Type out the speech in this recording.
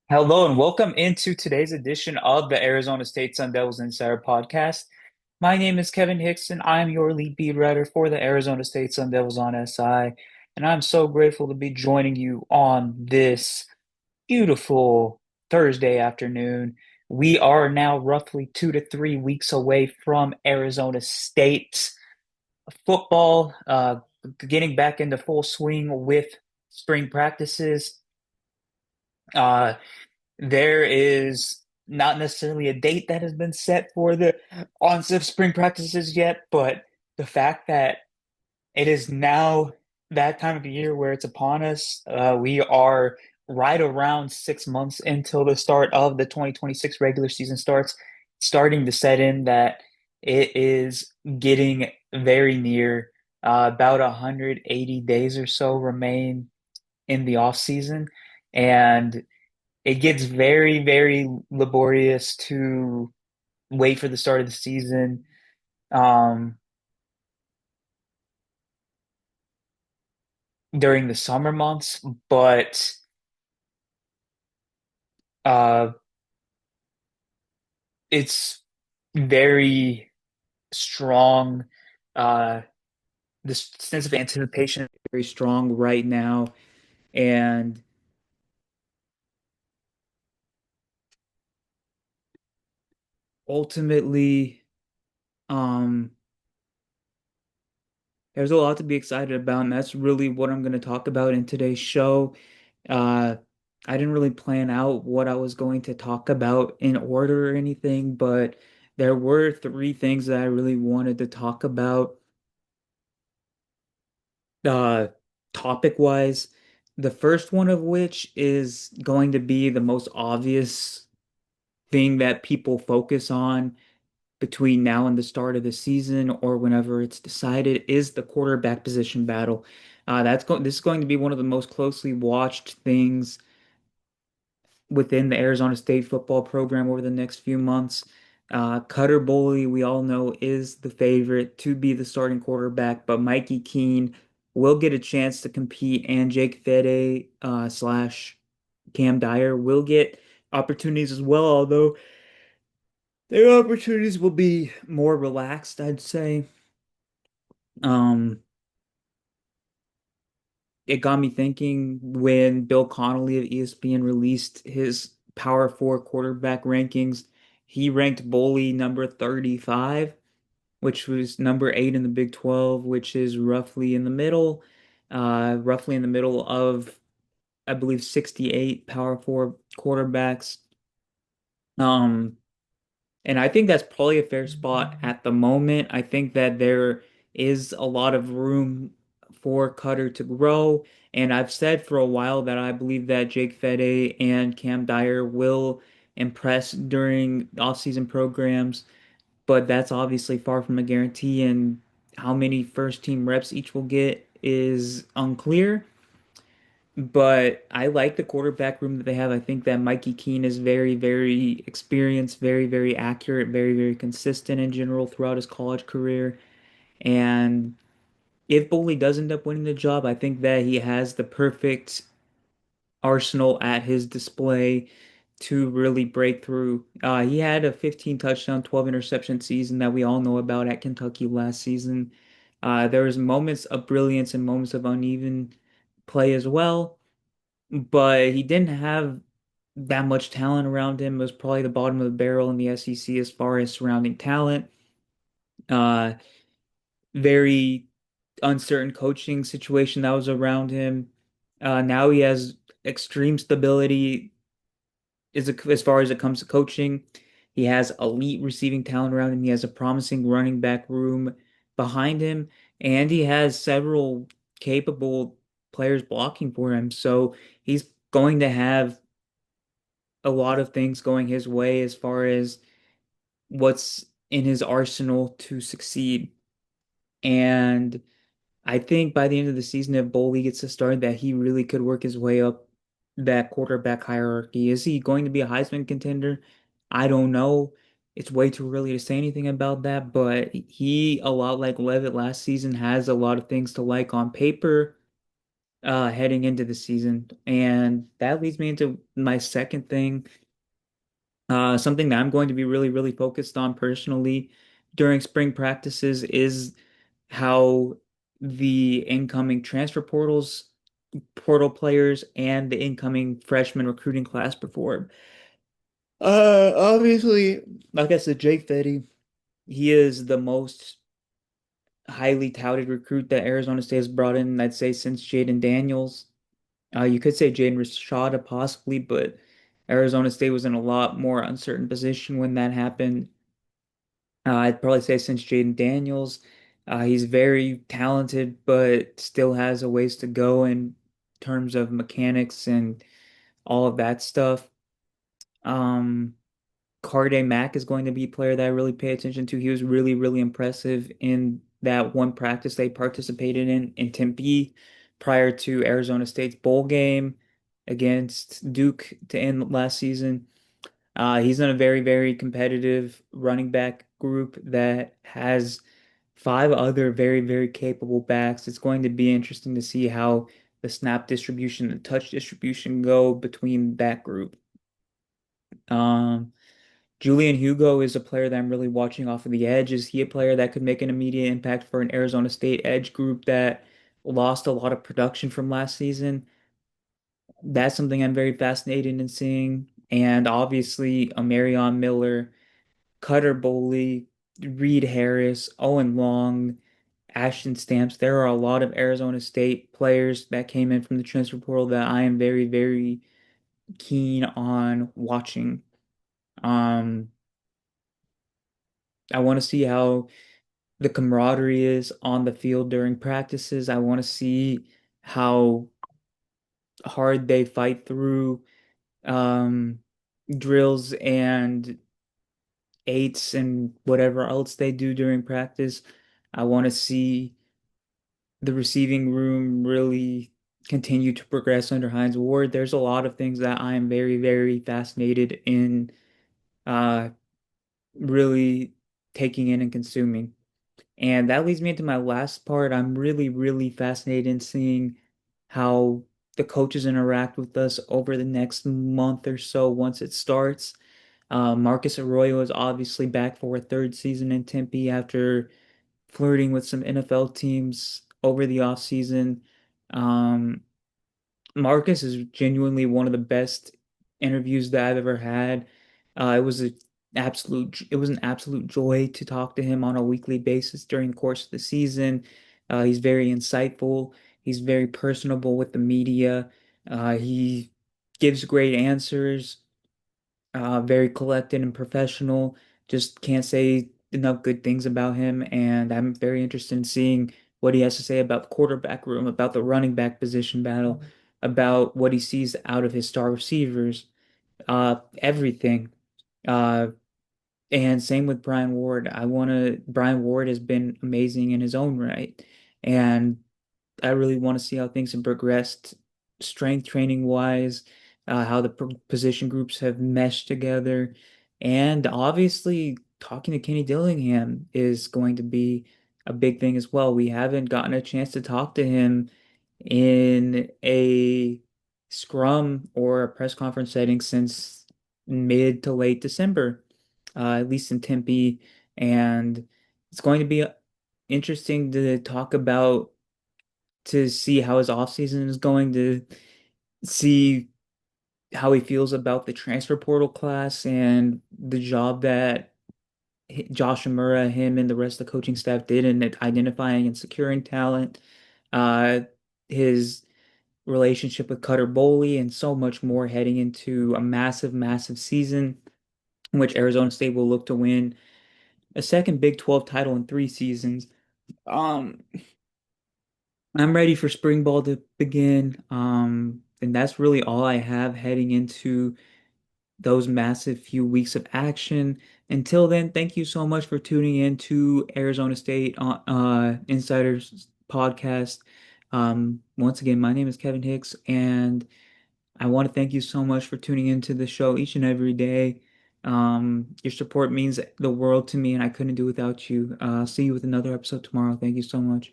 Hello and welcome into today's edition of the Arizona State Sun Devils Insider Podcast. My name is Kevin Hickson. I am your lead beat writer for the Arizona State Sun Devils on SI, and I'm so grateful to be joining you on this beautiful Thursday afternoon. We are now roughly 2 to 3 weeks away from Arizona State football, getting back into full swing with spring practices. Uh, There is not necessarily a date that has been set for the onset of spring practices yet, but the fact that it is now that time of the year where it's upon us, we are right around 6 months until the start of the 2026 regular season starting to set in that it is getting very near. About 180 days or so remain in the off season, and it gets very, very laborious to wait for the start of the season um, during the summer months, but uh, it's very strong. Uh, this sense of anticipation is very strong right now, and ultimately, um, there's a lot to be excited about, and that's really what I'm going to talk about in today's show. Uh, I didn't really plan out what I was going to talk about in order or anything, but there were three things that I really wanted to talk about, uh, topic-wise. The first one of which is going to be the most obvious thing that people focus on between now and the start of the season or whenever it's decided is the quarterback position battle. This is going to be one of the most closely watched things within the Arizona State football program over the next few months. Cutter Boley, we all know, is the favorite to be the starting quarterback, but Mikey Keene will get a chance to compete, and Jake Fede slash Cam Dyer will get opportunities as well, although their opportunities will be more relaxed, I'd say. Um, it got me thinking when Bill Connolly of ESPN released his Power Four quarterback rankings. He ranked Boley number 35, which was number eight in the Big 12, which is roughly in the middle of, I believe, 68 Power Four quarterbacks. Um, And I think that's probably a fair spot at the moment. I think that there is a lot of room for Cutter to grow. And I've said for a while that I believe that Jake Fede and Cam Dyer will impress during offseason programs, but that's obviously far from a guarantee. And how many first team reps each will get is unclear. But I like the quarterback room that they have. I think that Mikey Keene is very, very experienced, very, very accurate, very, very consistent in general throughout his college career. And if Boley does end up winning the job, I think that he has the perfect arsenal at his display to really break through. He had a 15 touchdown, 12 interception season that we all know about at Kentucky last season. There was moments of brilliance and moments of uneven play as well, but he didn't have that much talent around him. It was probably the bottom of the barrel in the SEC as far as surrounding talent. Uh, Very uncertain coaching situation that was around him. Now he has extreme stability as far as it comes to coaching. He has elite receiving talent around him. He has a promising running back room behind him, and he has several capable players blocking for him. So he's going to have a lot of things going his way as far as what's in his arsenal to succeed. And I think by the end of the season, if Boley gets to start, that he really could work his way up that quarterback hierarchy. Is he going to be a Heisman contender? I don't know. It's way too early to say anything about that, but he, a lot like Levitt last season, has a lot of things to like on paper. heading into the season. And that leads me into my second thing, something that I'm going to be really, really focused on personally during spring practices is how the incoming transfer portal players and the incoming freshman recruiting class perform. Obviously, like I said, Jake Fetty, he is the most highly touted recruit that Arizona State has brought in, I'd say, since Jaden Daniels. You could say Jaden Rashada possibly, but Arizona State was in a lot more uncertain position when that happened. I'd probably say since Jaden Daniels. He's very talented, but still has a ways to go in terms of mechanics and all of that stuff. Um, Carde Mack is going to be a player that I really pay attention to. He was really, really impressive in that one practice they participated in Tempe prior to Arizona State's bowl game against Duke to end last season. He's in a very, very competitive running back group that has five other very, very capable backs. It's going to be interesting to see how the snap distribution and touch distribution go between that group. Um, Julian Hugo is a player that I'm really watching off of the edge. Is he a player that could make an immediate impact for an Arizona State edge group that lost a lot of production from last season? That's something I'm very fascinated in seeing. And obviously, Marion Miller, Cutter Boley, Reed Harris, Owen Long, Ashton Stamps. There are a lot of Arizona State players that came in from the transfer portal that I am very, very keen on watching. Um, I want to see how the camaraderie is on the field during practices. I want to see how hard they fight through um, drills and eights and whatever else they do during practice. I want to see the receiving room really continue to progress under Hines Ward. There's a lot of things that I am very, very fascinated in uh, really taking in and consuming. And that leads me into my last part. I'm really, really fascinated in seeing how the coaches interact with us over the next month or so once it starts. Marcus Arroyo is obviously back for a third season in Tempe after flirting with some NFL teams over the offseason. Um, Marcus is genuinely one of the best interviews that I've ever had. It was an absolute joy to talk to him on a weekly basis during the course of the season. He's very insightful. He's very personable with the media. He gives great answers, very collected and professional. Just can't say enough good things about him. And I'm very interested in seeing what he has to say about the quarterback room, about the running back position battle, about what he sees out of his star receivers, everything. Uh, and same with Brian Ward. Brian Ward has been amazing in his own right. And I really want to see how things have progressed strength training wise, how the position groups have meshed together. And obviously, talking to Kenny Dillingham is going to be a big thing as well. We haven't gotten a chance to talk to him in a scrum or a press conference setting since mid to late December, at least in Tempe. And it's going to be interesting to talk about to see how his offseason is going, to see how he feels about the transfer portal class and the job that Josh Amura, him, and the rest of the coaching staff did in identifying and securing talent, uh, his relationship with Cutter Boley, and so much more heading into a massive, massive season in which Arizona State will look to win a second Big 12 title in 3 seasons. Um, I'm ready for spring ball to begin. And that's really all I have heading into those massive few weeks of action. Until then, thank you so much for tuning in to Arizona State Insiders podcast. Once again, my name is Kevin Hicks, and I want to thank you so much for tuning into the show each and every day. Your support means the world to me, and I couldn't do without you. See you with another episode tomorrow. Thank you so much.